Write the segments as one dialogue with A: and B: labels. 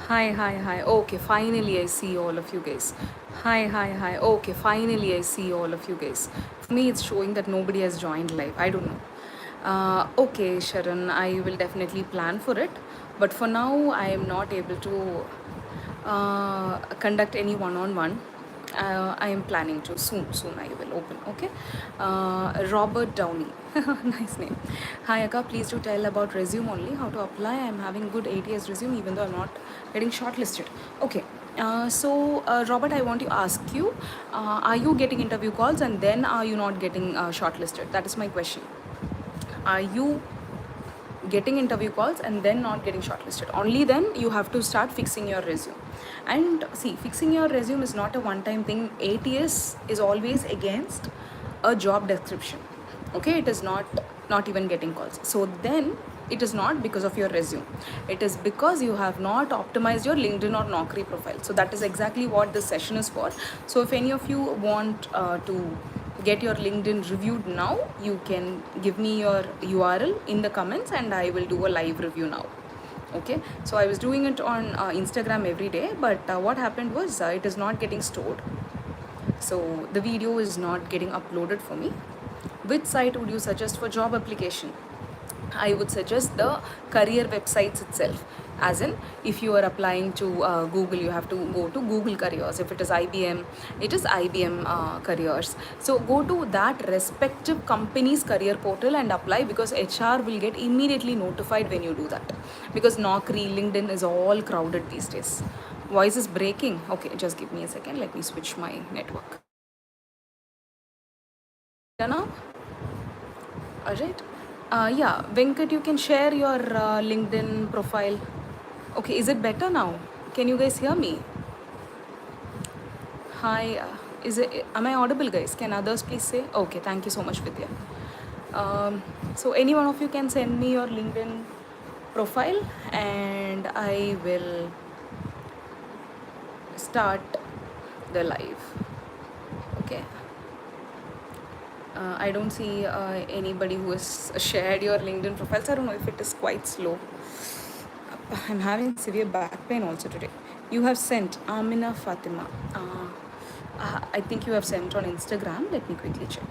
A: Hi, hi, hi. Okay, finally I see all of you guys. Hi, hi, hi. Okay, finally I see all of you guys. For me, it's showing that nobody has joined live. I don't know. Okay, Sharon, I will definitely plan for it. But for now, I am not able to conduct any one-on-one. I am planning to soon I will open. Okay. Robert Downey. Nice name. Hi Akka, please do tell about resume only, how to apply. I'm having good ATS resume even though I'm not getting shortlisted. Okay. Robert, I want to ask you, are you getting interview calls and then are you not getting shortlisted? That is my question. Are you getting interview calls and then not getting shortlisted? Only then you have to start fixing your resume. And see, fixing your resume is not a one time thing. ATS is always against a job description. Okay, it is not even getting calls. So then it is not because of your resume, it is because you have not optimized your LinkedIn or Naukri profile. So that is exactly what this session is for. So if any of you want to get your LinkedIn reviewed now, you can give me your URL in the comments and I will do a live review now. Okay, so I was doing it on Instagram every day, but what happened was it is not getting stored, so the video is not getting uploaded for me. Which site would you suggest for job application? I would suggest the career websites itself. As in, if you are applying to Google, you have to go to Google Careers. If it is IBM, it is IBM Careers. So go to that respective company's career portal and apply, because HR will get immediately notified when you do that. Because Naukri, LinkedIn is all crowded these days. Voice is breaking. Okay, just give me a second. Let me switch my network. Yeah, now? Alright. Yeah, Venkat, you can share your LinkedIn profile. Okay, is it better now? Can you guys hear me? Hi, is it? Am I audible, guys? Can others please say? Okay, thank you so much, Vidya. So any one of you can send me your LinkedIn profile, and I will start the live. Okay. I don't see anybody who has shared your LinkedIn profiles. I don't know if it is quite slow. I'm having severe back pain also today. You have sent Amina Fatima. I think you have sent on Instagram. Let me quickly check.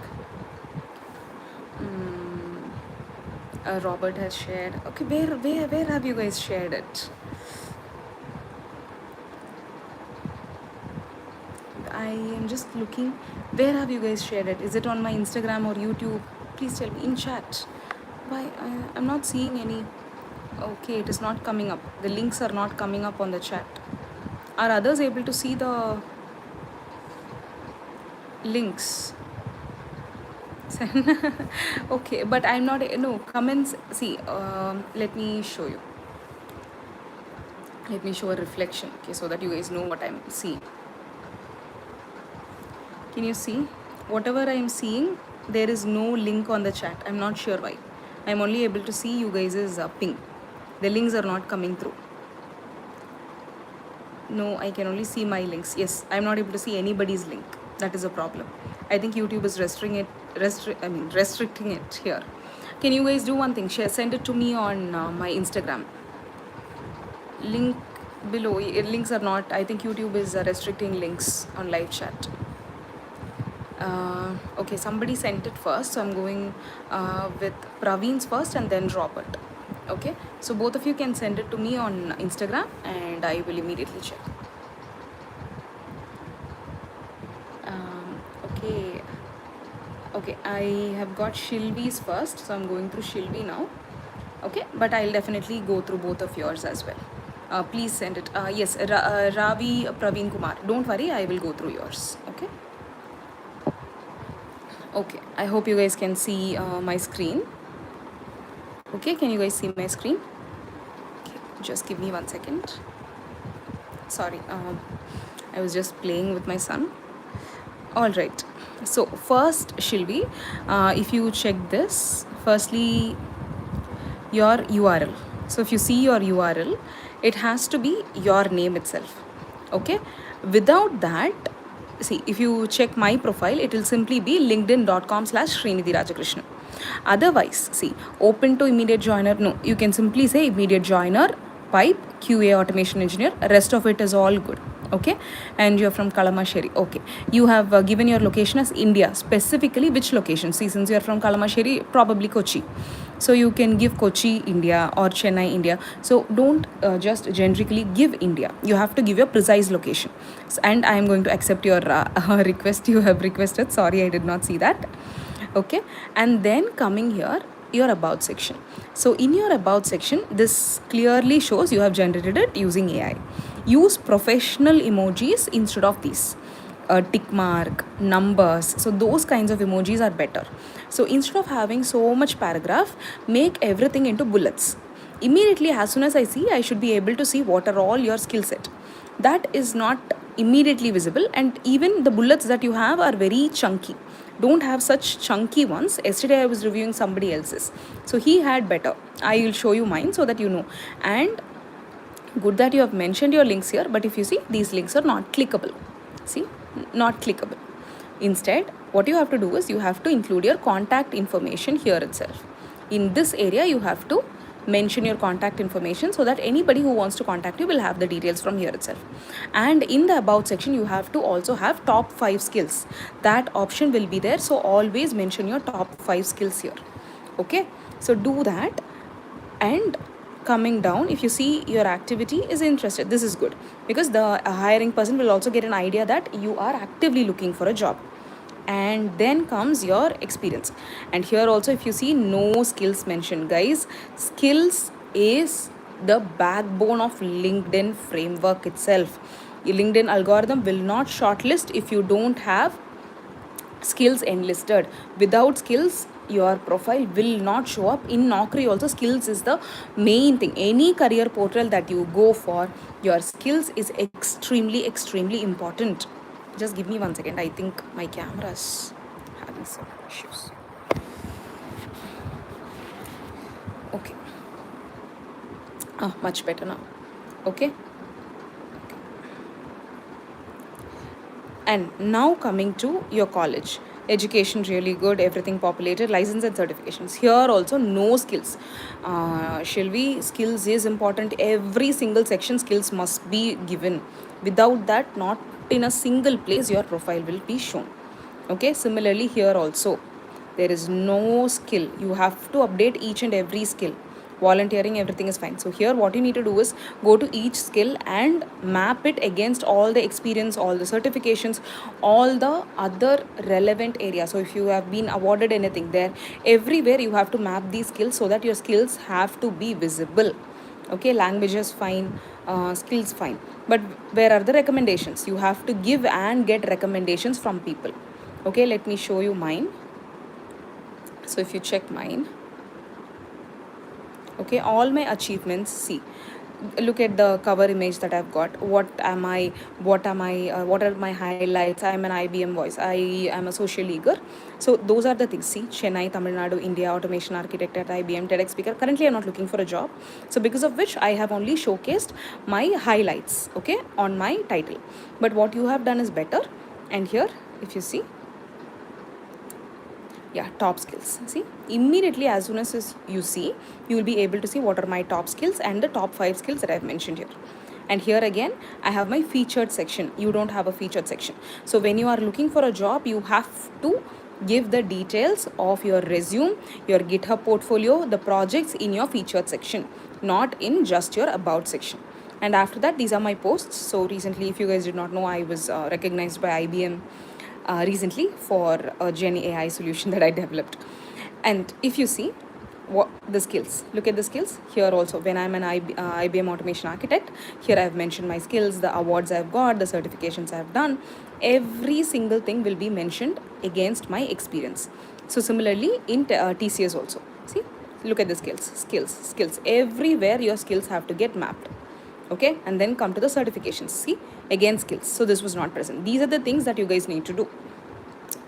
A: Robert has shared. Okay, where have you guys shared it? I am just looking. Where have you guys shared it? Is it on my Instagram or YouTube? Please tell me in chat. Why I'm not seeing any. Okay, it is not coming up. The links are not coming up on the chat. Are others able to see the links? Okay, but I'm not. No comments. See, let me show you. Let me show a reflection. Okay, so that you guys know what I'm seeing. Can you see? Whatever I'm seeing, there is no link on the chat. I'm not sure why. I'm only able to see you guys' ping. The links are not coming through. No, I can only see my links. Yes, I'm not able to see anybody's link. That is a problem. I think YouTube is restricting it here. Can you guys do one thing? Send it to me on my Instagram. Link below. Links are not. I think YouTube is restricting links on live chat. Okay, somebody sent it first, so I'm going with Pravin's first and then Robert. Okay, so both of you can send it to me on Instagram and I will immediately check. Okay, okay, I have got Shilvi's first, so I'm going through Shilvi now. Okay, but I'll definitely go through both of yours as well. Please send it. Yes, Ravi Pravin Kumar. Don't worry, I will go through yours. Okay. Okay, I hope you guys can see my screen. Okay, can you guys see my screen? Okay, just give me 1 second. Sorry, I was just playing with my son. All right, so first, Shilvi, if you check this, firstly, your URL. So if you see your URL, it has to be your name itself. Okay, without that, see, if you check my profile, it will simply be linkedin.com/Srinidhi Rajakrishnan. Otherwise, see, open to immediate joiner, no, you can simply say immediate joiner pipe, QA automation engineer, rest of it is all good. Okay, and you're from Kalamassery. Okay, you have given your location as India. Specifically which location? See, since you're from Kalamassery, probably Kochi, so you can give Kochi India or Chennai India. So don't just generically give India, you have to give your precise location. And I am going to accept your request you have requested. Sorry, I did not see that. Okay, and then coming here, your about section. So in your about section, this clearly shows you have generated it using AI. Use professional emojis instead of these tick mark, numbers. So those kinds of emojis are better. So instead of having so much paragraph, make everything into bullets. Immediately as soon as I see, I should be able to see what are all your skill set. That is not immediately visible, and even the bullets that you have are very chunky. Don't have such chunky ones. Yesterday I was reviewing somebody else's, so he had better. I will show you mine so that you know. And good that you have mentioned your links here, but if you see, these links are not clickable. See, not clickable. Instead, what you have to do is you have to include your contact information here itself. In this area, you have to mention your contact information so that anybody who wants to contact you will have the details from here itself. And in the about section, you have to also have top 5 skills. That option will be there, so always mention your top 5 skills here. Okay, so do that. And coming down, if you see your activity is interested, this is good, because the hiring person will also get an idea that you are actively looking for a job. And then comes your experience, and here also if you see, no skills mentioned, guys. Skills is the backbone of LinkedIn framework itself. Your LinkedIn algorithm will not shortlist if you don't have skills enlisted. Without skills, your profile will not show up. In Naukri also, skills is the main thing. Any career portal that you go for, your skills is extremely important. Just give me 1 second. I think my camera is having some issues. Okay. Much better now. Okay. And now coming to your college. Education really good, everything populated, license and certifications. Here also no skills. Shilvi, skills is important. Every single section skills must be given. Without that, not in a single place your profile will be shown. Okay, similarly here also, there is no skill. You have to update each and every skill. Volunteering, everything is fine. So here what you need to do is go to each skill and map it against all the experience, all the certifications, all the other relevant areas. So if you have been awarded anything there, everywhere you have to map these skills so that your skills have to be visible. Okay, languages fine, skills fine, but where are the recommendations? You have to give and get recommendations from people. Okay, let me show you mine. So if you check mine, okay, all my achievements, see, look at the cover image that I've got. What are my highlights? I'm an IBM voice, I am a social eager. So those are the things. See, Chennai, Tamil Nadu, India, automation architect at IBM, TEDx speaker. Currently I'm not looking for a job, so because of which I have only showcased my highlights, okay, on my title. But what you have done is better. And here if you see, yeah, top skills. See, immediately as soon as you see, you will be able to see what are my top skills and the top 5 skills that I've mentioned here. And here again, I have my featured section. You don't have a featured section. So when you are looking for a job, you have to give the details of your resume, your GitHub portfolio, the projects in your featured section, not in just your about section. And after that, these are my posts. So recently, if you guys did not know, I was recognized by IBM recently for a Gen AI solution that I developed. And if you see what the skills, look at the skills here also. When I'm an IBM automation architect, here I've mentioned my skills, the awards I've got, the certifications I've done. Every single thing will be mentioned against my experience. So similarly in TCS also, see, look at the skills. Everywhere your skills have to get mapped. Okay, and then come to the certifications. See, again skills. So this was not present. These are the things that you guys need to do.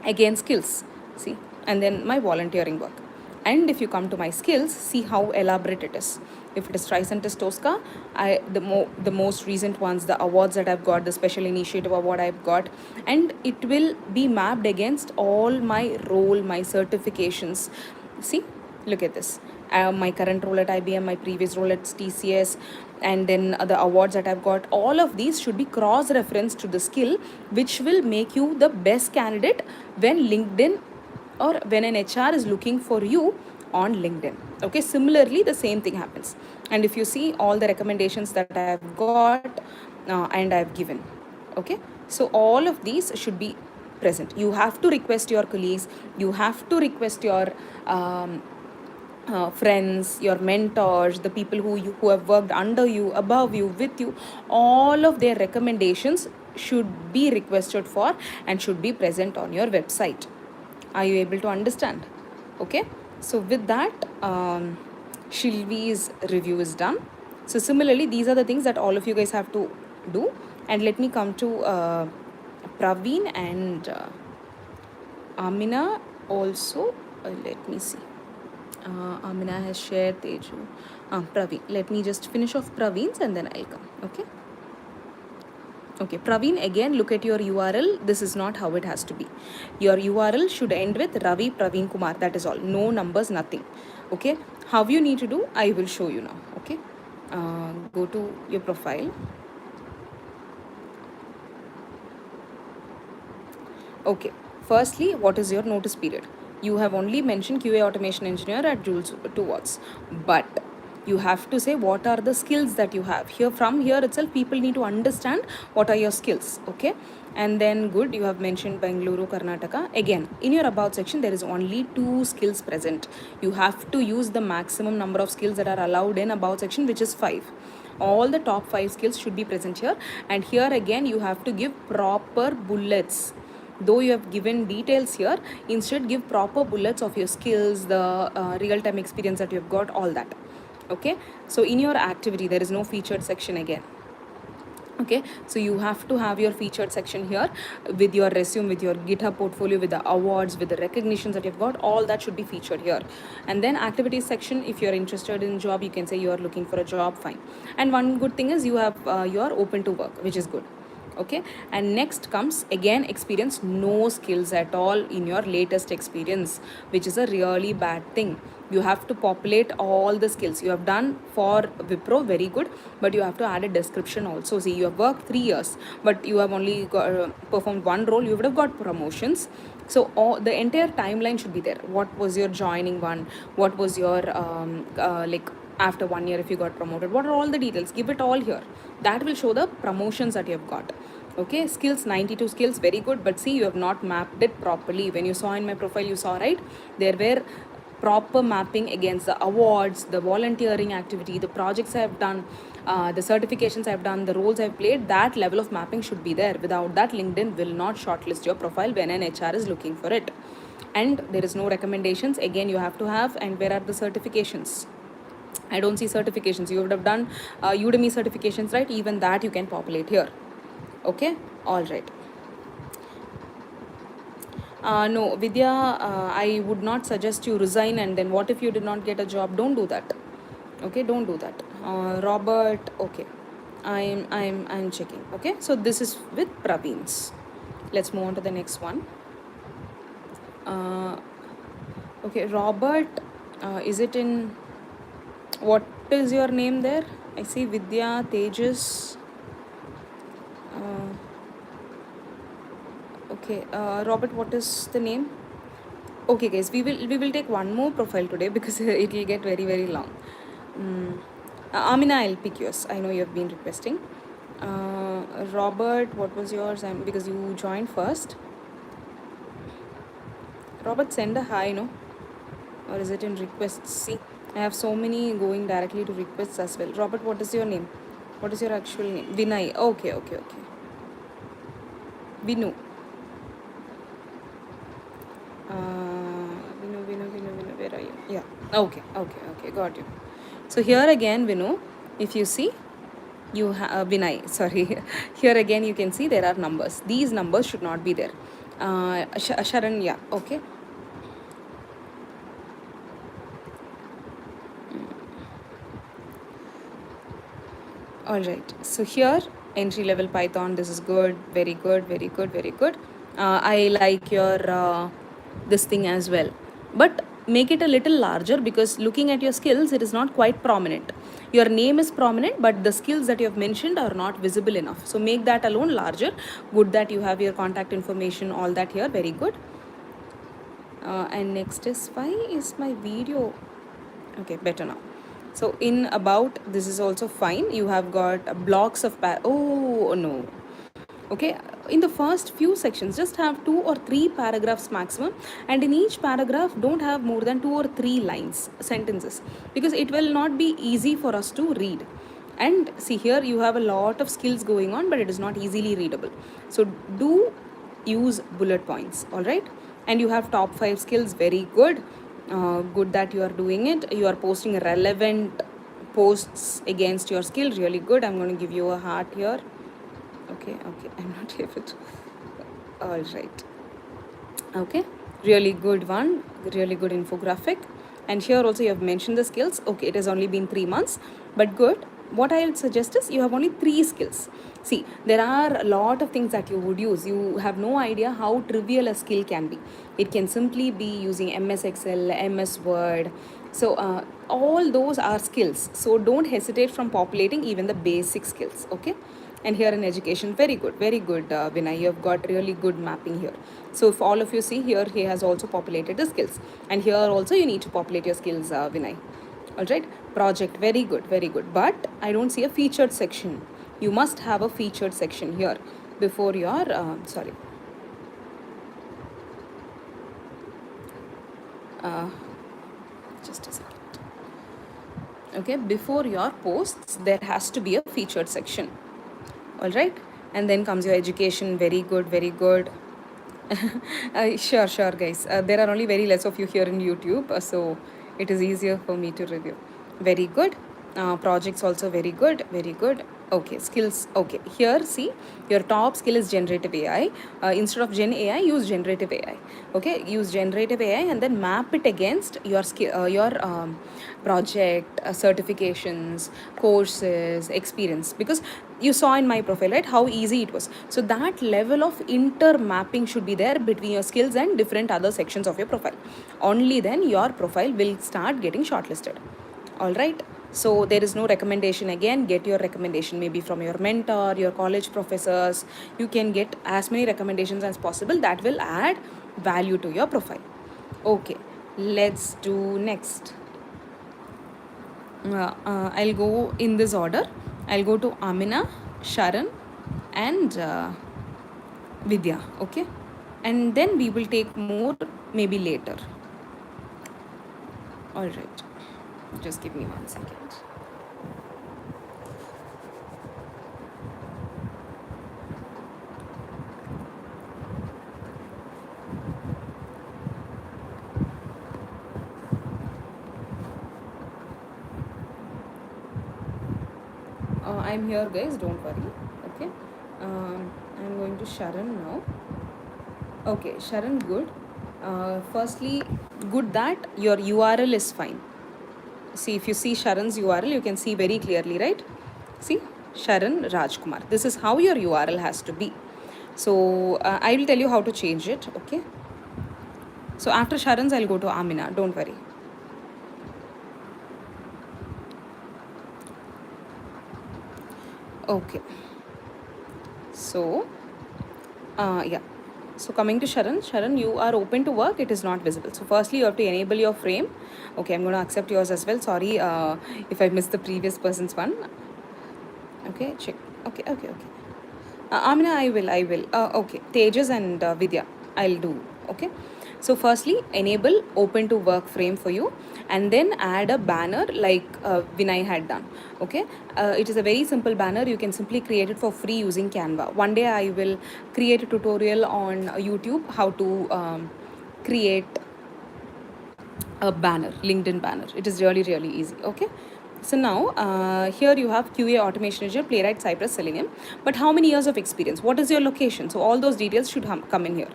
A: Again skills. See, and then my volunteering work. And if you come to my skills, see how elaborate it is. If it is Tricentis Tosca, the most recent ones, the awards that I've got, the special initiative award I've got, and it will be mapped against all my role, my certifications. See, look at this. my current role at IBM, my previous role at TCS, and then the awards that I've got, all of these should be cross referenced to the skill, which will make you the best candidate when LinkedIn or when an HR is looking for you on LinkedIn. Okay, similarly, the same thing happens. And if you see all the recommendations that I have got and I've given, okay, so all of these should be present. You have to request your colleagues, you have to request your friends, your mentors, the people who have worked under you, above you, with you, all of their recommendations should be requested for and should be present on your website. Are you able to understand? Okay, so with that, Shilvi's review is done. So similarly, these are the things that all of you guys have to do. And let me come to Pravin and Amina also. Let me see. Amina has shared Teju. Praveen. Let me just finish off Praveen's and then I'll come. Okay. Okay, Praveen, again look at your URL. This is not how it has to be. Your URL should end with Ravi Praveen Kumar. That is all. No numbers, nothing. Okay. How you need to do, I will show you now. Okay. Go to your profile. Okay. Firstly, what is your notice period? You have only mentioned QA automation engineer at Jules 2 watts, but you have to say what are the skills that you have. Here, from here itself, people need to understand what are your skills. Okay. And then good, you have mentioned Bengaluru, Karnataka. Again, in your about section, there is only 2 skills present. You have to use the maximum number of skills that are allowed in about section, which is 5. All the top 5 skills should be present here. And here again, you have to give proper bullets. Though you have given details here, instead give proper bullets of your skills, the real-time experience that you have got, all that. Okay, so in your activity there is no featured section again. Okay, so you have to have your featured section here with your resume, with your GitHub portfolio, with the awards, with the recognitions that you've got. All that should be featured here. And then activities section, if you're interested in job, you can say you are looking for a job, fine. And one good thing is you have you are open to work, which is good. Okay, and next comes again experience. No skills at all in your latest experience, which is a really bad thing. You have to populate all the skills you have done for Wipro, very good, but you have to add a description also. See, you have worked 3 years, but you have only performed one role. You would have got promotions. So the entire timeline should be there. What was your joining one? What was your like after 1 year if you got promoted? What are all the details? Give it all here. That will show the promotions that you have got. Okay, skills, 92 skills, very good, but see, you have not mapped it properly. When you saw in my profile, you saw, right, there were proper mapping against the awards, the volunteering activity, the projects I have done, the certifications I have done, the roles I have played. That level of mapping should be there. Without that, LinkedIn will not shortlist your profile when an HR is looking for it. And there is no recommendations. Again, you have to have. And where are the certifications? I don't see certifications. You would have done Udemy certifications, right? Even that you can populate here. Okay, all right. No, Vidya, I would not suggest you resign and then what if you did not get a job? Don't do that. Okay, don't do that. Robert, okay. I'm checking. Okay, so this is with Pravin's. Let's move on to the next one. Okay, Robert, is it in, what is your name there? I see Vidya, Tejas. Okay, Robert, what is the name? Okay, guys, we will take one more profile today because it will get very very long. Amina, I'll pick yours. I know you have been requesting. Robert, what was yours? Because you joined first. Robert, send a hi, no? Or is it in requests? See, I have so many going directly to requests as well. Robert, what is your name? What is your actual name? Vinay. Okay. Vinu. Vinu, where are you? Yeah. Okay. Got you. So here again, Vinu, if you see, you have Vinay. Sorry. Here again, you can see there are numbers. These numbers should not be there. Sharon, yeah. Okay. All right. So here, entry level Python. This is good. Very good. I like your this thing as well. But make it a little larger, because looking at your skills, it is not quite prominent. Your name is prominent, but the skills that you have mentioned are not visible enough. So make that alone larger. Good that you have your contact information, all that here. Very good. And next is, why is my video okay, better now? So in about, this is also fine. You have got blocks of oh no, okay. In the first few sections, just have 2 or 3 paragraphs maximum, and in each paragraph don't have more than 2 or 3 lines, sentences, because it will not be easy for us to read. And see, here you have a lot of skills going on, but it is not easily readable. So do use bullet points, all right? And you have top 5 skills. Very good. Good that you are doing it. You are posting relevant posts against your skill. Really good. I'm going to give you a heart here. Okay, I'm not able to. All right. Okay, really good one. Really good infographic. And here also you have mentioned the skills. Okay, it has only been 3 months, but good. What I would suggest is, you have only 3 skills. See, there are a lot of things that you would use. You have no idea how trivial a skill can be. It can simply be using MS Excel, MS Word. So all those are skills. So don't hesitate from populating even the basic skills. Okay. And here in education, very good, Vinay. You have got really good mapping here. So if all of you see here, he has also populated the skills, and here also you need to populate your skills, Vinay. All right, project, very good, but I don't see a featured section. You must have a featured section here before your sorry. Just a second. Okay, before your posts, there has to be a featured section. All right, and then comes your education. Very good, sure guys. There are only very less of you here in YouTube, so it is easier for me to review. Very good. Projects also very good, okay. Skills, okay. Here see, your top skill is generative AI. Instead of Gen AI, use generative AI. Okay, use generative AI and then map it against your skill, your project, certifications, courses, experience, because you saw in my profile, right, how easy it was. So that level of inter-mapping should be there between your skills and different other sections of your profile. Only then your profile will start getting shortlisted. All right. So there is no recommendation. Again, get your recommendation maybe from your mentor, your college professors. You can get as many recommendations as possible. That will add value to your profile. Okay, let's do next. I'll go in this order. I'll go to Amina, Sharon, and Vidya. Okay, and then we will take more maybe later. All right, just give me 1 second. I'm here, guys, don't worry. Okay, I'm going to Sharon now. Okay, Sharon, good. Firstly, good that your URL is fine. See, if you see Sharon's URL, you can see very clearly, right? See, Sharon Rajkumar. This is how your URL has to be. So I will tell you how to change it. Okay. So after Sharon's, I'll go to Amina. Don't worry. Okay. So, yeah. So coming to Sharon, you are open to work. It is not visible. So firstly, you have to enable your frame. Okay, I'm going to accept yours as well. Sorry if I missed the previous person's one. Okay, check. Okay. Amina, I will. Okay, Tejas and Vidya, I'll do. Okay. So firstly, enable open to work frame for you, and then add a banner like Vinay had done. Okay, it is a very simple banner. You can simply create it for free using Canva. One day I will create a tutorial on YouTube how to create a banner, LinkedIn banner. It is really easy. Okay. So now here you have QA automation engineer, playwright, Cypress, Selenium. But how many years of experience? What is your location? So all those details should come in here.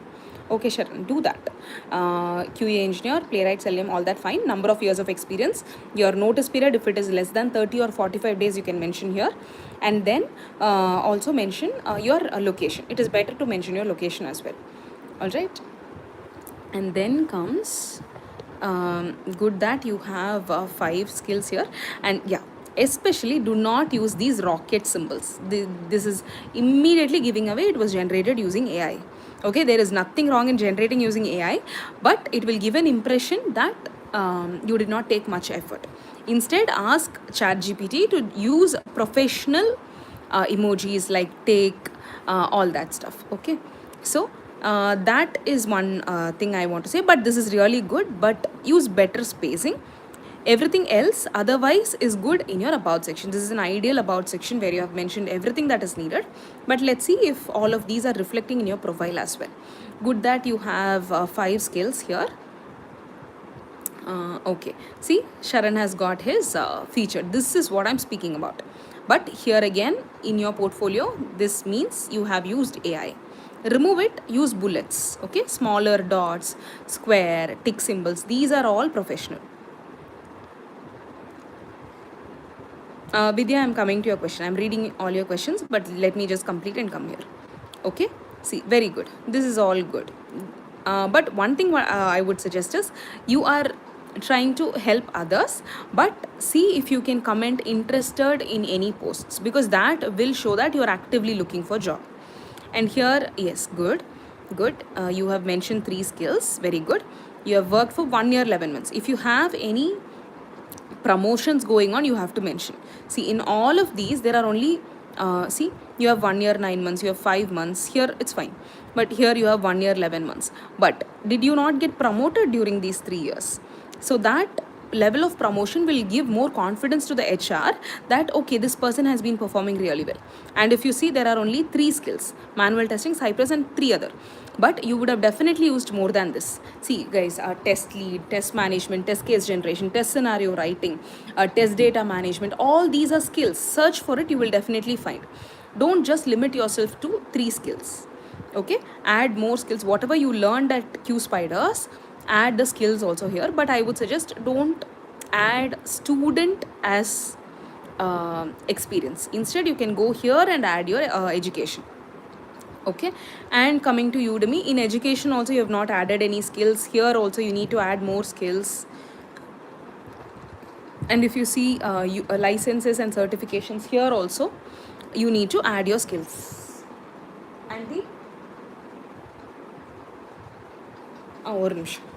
A: Okay, Sharon, do that. QA engineer, playwright, Selenium, all that fine. Number of years of experience. Your notice period, if it is less than 30 or 45 days, you can mention here. And then also mention your location. It is better to mention your location as well. All right. And then comes Good that you have 5 skills here. And yeah, especially do not use these rocket symbols. This is immediately giving away it was generated using AI. Okay, there is nothing wrong in generating using AI, but it will give an impression that you did not take much effort. Instead, ask ChatGPT to use professional emojis like take, all that stuff. Okay, so that is one thing I want to say. But this is really good, but use better spacing. Everything else otherwise is good in your about section. This is an ideal about section where you have mentioned everything that is needed. But let's see if all of these are reflecting in your profile as well. Good that you have 5 skills here. Okay, see, Sharon has got his feature. This is what I'm speaking about. But here again, in your portfolio, this means you have used AI. Remove it, use bullets. Okay, smaller dots, square, tick symbols. These are all professional. Vidya, I'm coming to your question. I'm reading all your questions, but let me just complete and come here. Okay, see, very good. This is all good. But one thing I would suggest is you are trying to help others, but see if you can comment interested in any posts, because that will show that you are actively looking for job. And here, yes, good, good. You have mentioned 3 skills. Very good. You have worked for 1 year 11 months. If you have any promotions going on, you have to mention. See, in all of these there are only see, you have 1 year 9 months, you have 5 months. Here it's fine, but here you have 1 year 11 months. But did you not get promoted during these 3 years? So that level of promotion will give more confidence to the HR that okay, this person has been performing really well. And if you see, there are only 3 skills: manual testing, Cypress, and 3 other. But you would have definitely used more than this. See guys, test lead, test management, test case generation, test scenario writing, test data management, all these are skills. Search for it, you will definitely find. Don't just limit yourself to 3 skills. Okay, add more skills. Whatever you learned at Q Spiders, add the skills also here. But I would suggest don't add student as experience. Instead, you can go here and add your education. Okay, and coming to Udemy, in education also you have not added any skills. Here also you need to add more skills. And if you see licenses and certifications, here also you need to add your skills. And the ஒரு நிமிஷம்.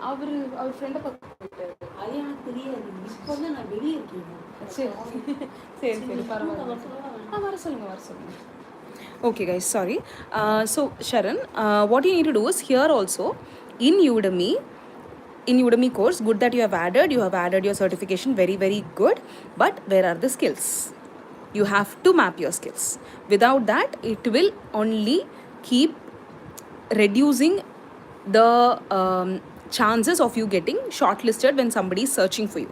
A: அவர் ஃப்ரெண்டை பார்க்க அது எனக்கு தெரியாது. இப்போ வந்து நான் வெளியே இருக்கேன். சரி சரி சரி பரவாயில்ல. வர சொல்லுங்க. Okay guys, sorry. So Sharon, what you need to do is here also in Udemy course, good that you have added your certification, very very good. But where are the skills? You have to map your skills. Without that, it will only keep reducing the chances of you getting shortlisted when somebody is searching for you.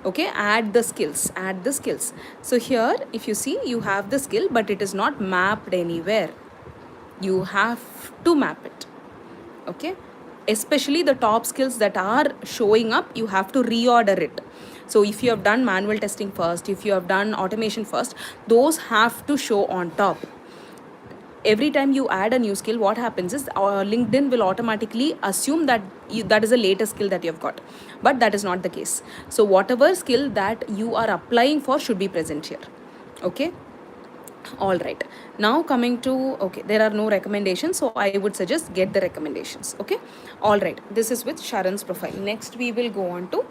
A: Okay, add the skills. So here if you see, you have the skill, but it is not mapped anywhere. You have to map it. Okay, especially the top skills that are showing up, you have to reorder it. So if you have done manual testing first, if you have done automation first, those have to show on top. Every time you add a new skill, what happens is LinkedIn will automatically assume that that is the latest skill that you have got. But that is not the case. So whatever skill that you are applying for should be present here. Okay, all right. Now coming to, okay, there are no recommendations, so I would suggest get the recommendations. Okay, all right. This is with Sharon's profile. Next we will go on to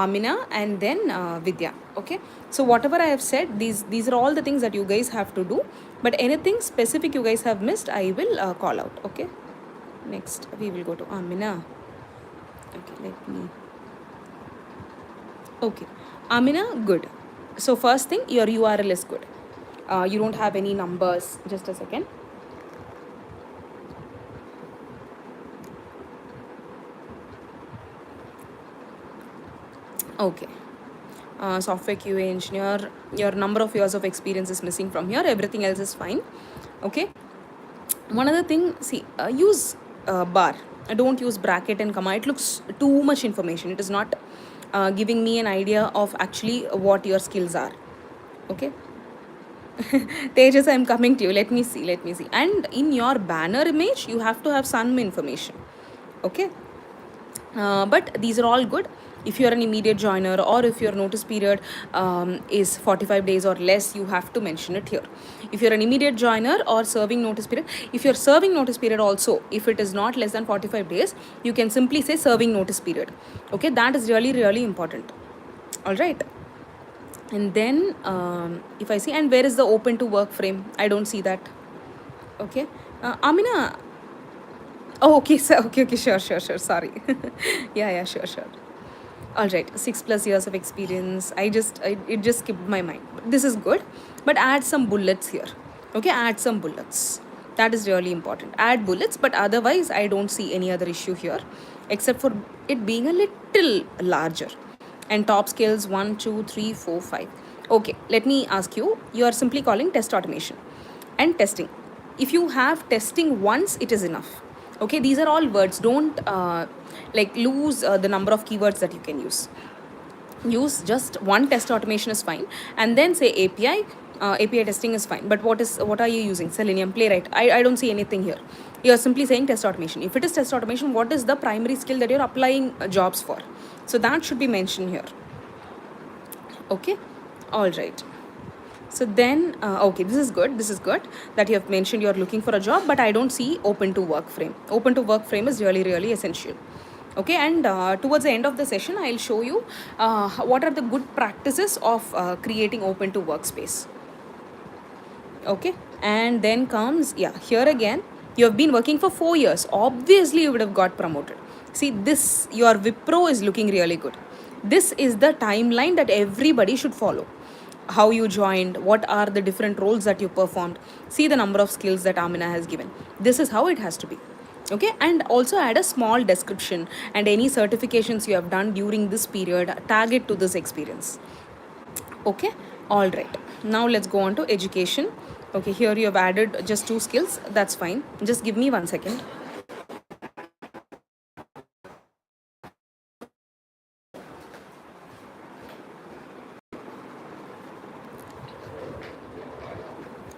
A: Amina and then Vidya. Okay, so whatever I have said, these are all the things that you guys have to do. But anything specific you guys have missed, I will call out. Okay, next we will go to Amina. Okay, let me. Okay, Amina, good. So first thing, your URL is good. You don't have any numbers. Just a second. Okay, software QA engineer, your number of years of experience is missing from here. Everything else is fine. Okay, one other thing, see, use bar. Don't use bracket and comma. It looks too much information. It is not giving me an idea of actually what your skills are. Okay. Tejas, I'm coming to you. Let me see. And in your banner image, you have to have some information. Okay. But these are all good. If you're an immediate joiner or if your notice period is 45 days or less, you have to mention it here. If you're an immediate joiner or serving notice period, if you're serving notice period also, if it is not less than 45 days, you can simply say serving notice period. Okay, that is really, really important. All right. And then if I see, and where is the open to work frame? I don't see that. Okay. Amina, oh, okay, so, okay, sure. Sorry. Yeah, sure. All right, 6+ years of experience. It just skipped my mind. This is good, but add some bullets here. Okay, add some bullets. That is really important. Add bullets, but otherwise, I don't see any other issue here, except for it being a little larger. And top skills 1, 2, 3, 4, 5. Okay, let me ask you. You are simply calling test automation and testing. If you have testing once, it is enough. Okay, these are all words. Don't like lose the number of keywords that you can use just one test automation is fine, and then say API testing is fine. But what are you using? Selenium, Playwright? I don't see anything here. You are simply saying test automation. If it is test automation, what is the primary skill that you're applying jobs for? So that should be mentioned here. Okay, all right. So then, okay, this is good that you have mentioned you're looking for a job, but I don't see open to work frame. Open to work frame is really, really essential. Okay, and towards the end of the session, I'll show you what are the good practices of creating open to workspace. Okay, and then comes, yeah, here again, you have been working for 4 years. Obviously, you would have got promoted. See, this, your Wipro is looking really good. This is the timeline that everybody should follow. How you joined, what are the different roles that you performed, see the number of skills that Amina has given. This is how it has to be. Okay, and also add a small description and any certifications you have done during this period, tag it to this experience. Okay, all right. Now let's go on to education. Okay, here you have added just 2 skills. That's fine. Just give me 1 second.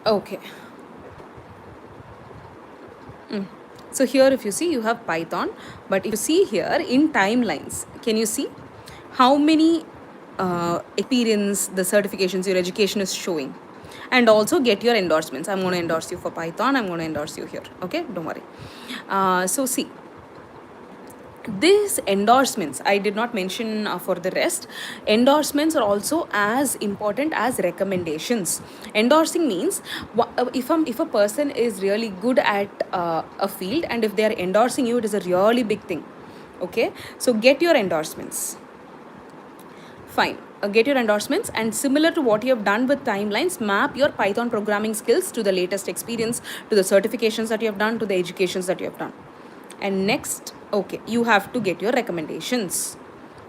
A: Okay. So here if you see, you have Python, but if you see here in timelines, can you see how many experience, the certifications, your education is showing? And also get your endorsements. I'm going to endorse you for Python. I'm going to endorse you here. Okay, don't worry. So see, these endorsements I did not mention for the rest. Endorsements are also as important as recommendations. Endorsing means if a person is really good at a field, and if they are endorsing you, it is a really big thing. Okay, so get your endorsements. Fine. Get your endorsements, and similar to what you have done with timelines, map your Python programming skills to the latest experience, to the certifications that you have done, to the educations that you have done. And next, okay, you have to get your recommendations.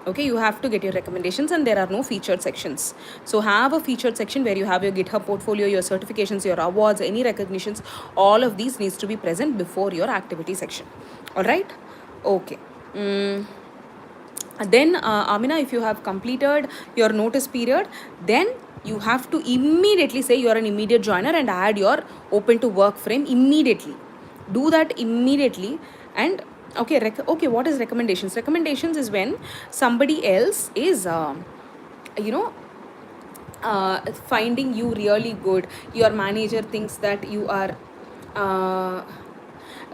A: Okay, you have to get your recommendations, and there are no featured sections. So have a featured section where you have your GitHub portfolio, your certifications, your awards, any recognitions. All of these needs to be present before your activity section. All right. Okay. Then Amina, if you have completed your notice period, then you have to immediately say you are an immediate joiner and add your open to work frame immediately. Do that immediately. And okay, okay, what is recommendations? Recommendations is when somebody else is finding you really good. Your manager thinks that you are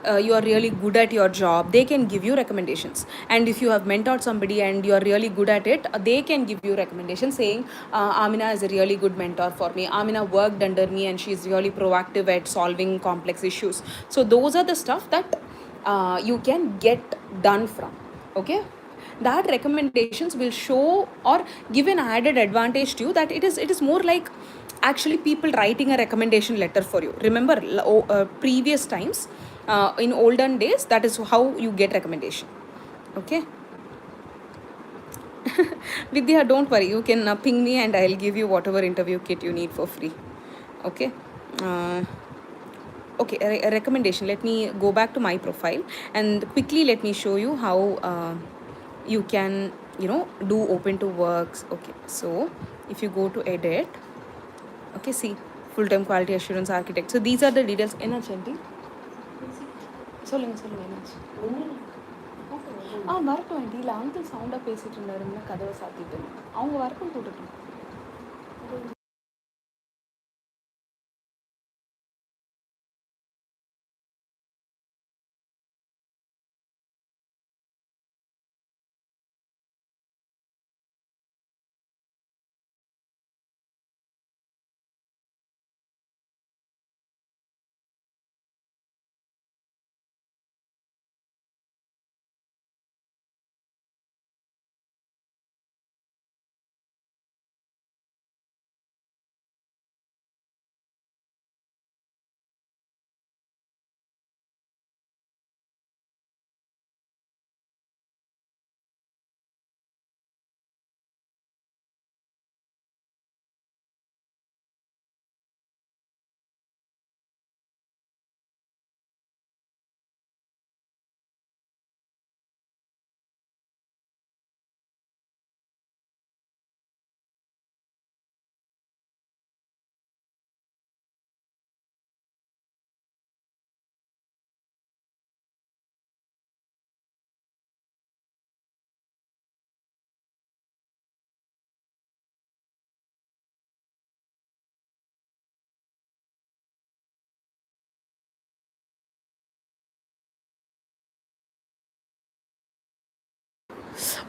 A: really good at your job. They can give you recommendations. And if you have mentored somebody and you are really good at it, they can give you recommendations saying Amina is a really good mentor for me. Amina worked under me and she's really proactive at solving complex issues. So those are the stuff that you can get done from. Okay, that recommendations will show or give an added advantage to you, that it is more like actually people writing a recommendation letter for you. Remember previous times, in olden days, that is how you get recommendation. Okay. Vidya, don't worry, you can ping me and I'll give you whatever interview kit you need for free. Okay. Okay, a recommendation. Let me go back to my profile and quickly let me show you how you can do open to works. Okay, so if you go to edit, okay, see, full-time quality assurance architect. So these are the details. என்ன centi சொல்லுங்க சொல்லுங்க என்னாச்சு வரட்டும் aunty இல்லை uncle சவுண்டாக பேசிட்டு இருந்தாருன்னா கதவை சாத்திட்டு அவங்க வரட்டும் போட்டுட்டோம்.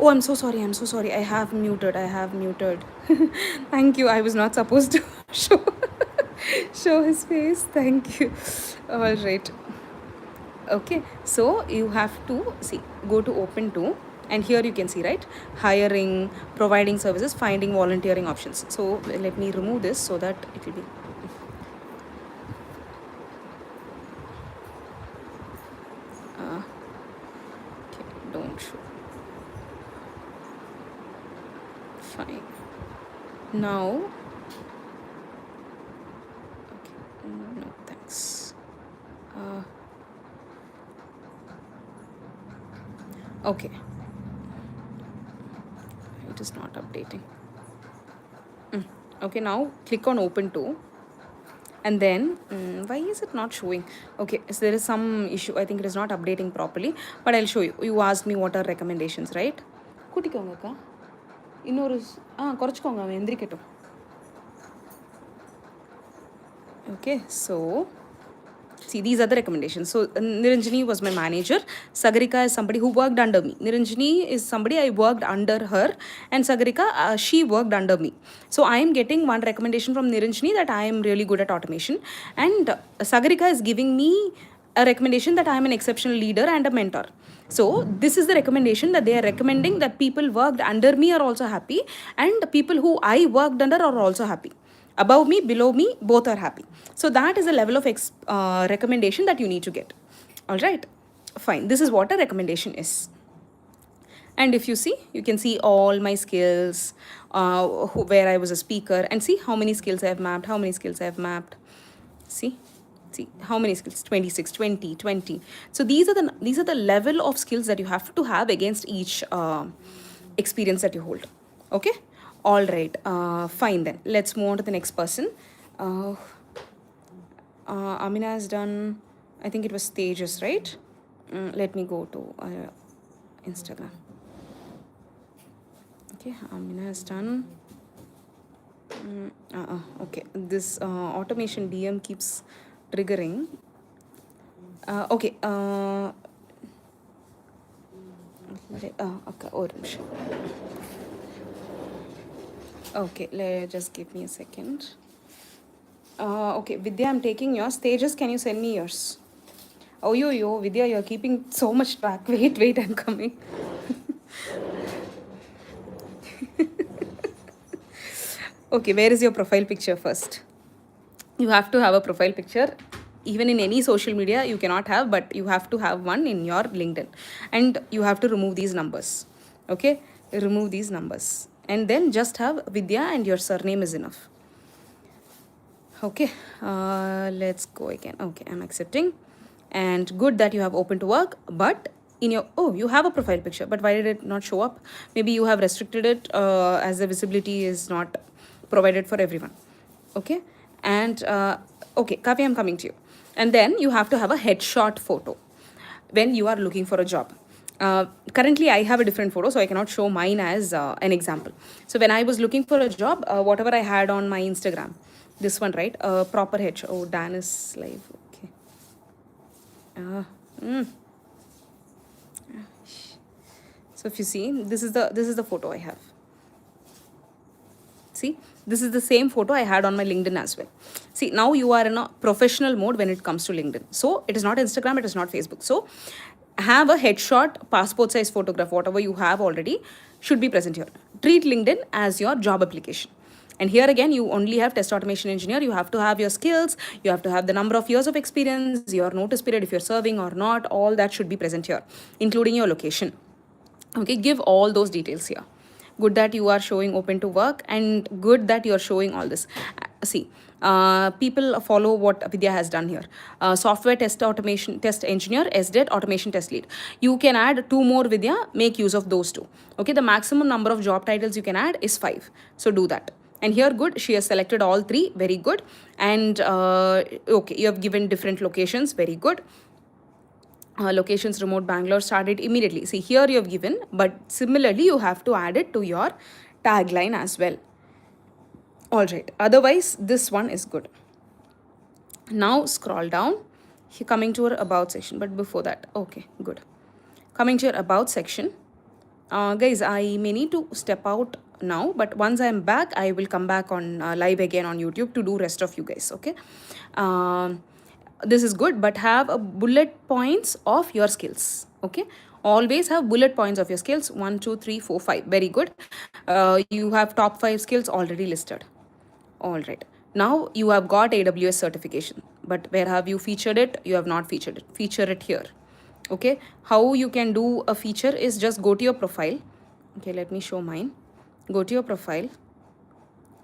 A: Oh, I'm so sorry. I'm so sorry. I have muted. I have muted. Thank you. I was not supposed to show show his face. Thank you. All right. Okay. So you have to see. Go to open to, and here you can see, right, hiring, providing services, finding volunteering options. So let me remove this so that it will be. Okay. Don't show. Fine. Now, okay, no thanks. Okay, it is not updating. Okay, now click on open to, and then why is it not showing? Okay, so there is some issue. I think it is not updating properly, but I'll show you. You asked me what are recommendations, right? கூட்டிக்கோங்க அக்கா இன்னொரு குறைச்சிக்கோங்க அவன் எந்திரிக்கட்டும். Okay, so see, these are the recommendations. So Niranjani was my manager. Sagarika is somebody who worked under me. Niranjani is somebody I worked under her, and Sagarika, she worked under me. So I am getting one recommendation from Niranjani that I am really good at automation, and Sagarika is giving me a recommendation that I am an exceptional leader and a mentor. So this is the recommendation that they are recommending, that people worked under me are also happy, and people who I worked under are also happy. Above me, below me, both are happy. So that is a level of recommendation that you need to get. All right, fine. This is what a recommendation is. And if you see, you can see all my skills, where I was a speaker, and see how many skills I have mapped, how many skills I have mapped. See how many skills, 26, 20, 20. So these are the level of skills that you have to have against each experience that you hold. Okay, all right, fine. Then let's move on to the next person. Amina has done, I think it was stages, right? Let me go to Instagram. Okay, Amina has done. Okay, this automation DM keeps triggering. Okay. Okay, just give me a second. Okay, Vidya, I'm taking yours. Stages, can you send me yours? Oh, yo, Vidya, you're keeping so much track. Wait, I'm coming. Okay, where is your profile picture first? You have to have a profile picture. Even in any social media, you cannot have, but you have to have one in your LinkedIn. And you have to remove these numbers. Okay, remove these numbers. And then just have Vidya and your surname is enough. Okay, let's go again. Okay, I'm accepting. And good that you have open to work, but in your, oh, you have a profile picture, but why did it not show up? Maybe you have restricted it as the visibility is not provided for everyone. Okay. And okay, Kavi, I'm coming to you. And then you have to have a headshot photo when you are looking for a job. Currently, I have a different photo, so I cannot show mine as an example. So when I was looking for a job, whatever I had on my Instagram, this one, right? Proper headshot. Oh, Dan is live. Okay. Mm. So if you see, this is the photo I have. See, this is the same photo I had on my LinkedIn as well. See, now you are in a professional mode when it comes to LinkedIn. So it is not Instagram, it is not Facebook. So have a headshot, passport size photograph, whatever you have already should be present here. Treat LinkedIn as your job application. And here again, you only have test automation engineer. You have to have your skills. You have to have the number of years of experience, your notice period, if you're serving or not, all that should be present here, including your location. Okay, give all those details here. Good that you are showing open to work, and good that you're showing all this. See, people follow what Vidya has done here. Software test automation test engineer, SDET automation test lead. You can add 2 more, Vidya. Make use of those 2. Okay, the maximum number of job titles you can add is 5. So do that. And here, good, she has selected all 3. Very good. And okay, you have given different locations. Very good. Locations remote Bangalore, started immediately. See, here you have given, but similarly you have to add it to your tagline as well. All right, otherwise this one is good. Now scroll down, coming to our about section. But before that, okay, good, coming to your about section. Guys, I may need to step out now, but once I'm back, I will come back on live again on YouTube to do rest of you guys. Okay. This is good, but have a bullet points of your skills. Okay, always have bullet points of your skills. 1 2 3 4 5. Very good. You have top 5 skills already listed. All right, now you have got AWS certification, but where have you featured it? You have not featured it. Feature it here. Okay, how you can do a feature is just go to your profile. Okay, let me show mine. Go to your profile.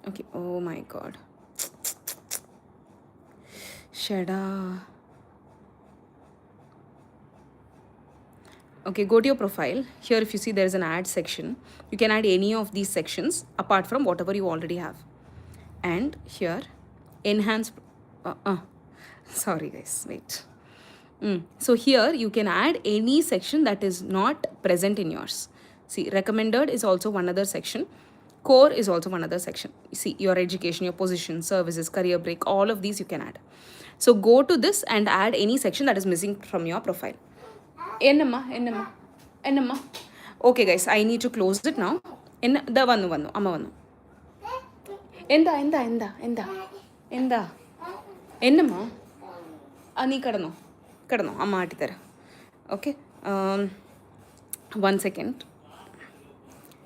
A: Okay, oh my god, Shada. Okay, go to your profile. Here, if you see, there is an add section. You can add any of these sections apart from whatever you already have. And here, enhance. Sorry, guys, wait. So here, you can add any section that is not present in yours. See, recommended is also one other section. Core is also one other section. See, your education, your position, services, career break, all of these you can add. So go to this and add any section that is missing from your profile. Enamma. Okay, guys, I need to close it now. Amma. Enda. Enamma. Ani kadano. Amma atitara. Okay. 1 second.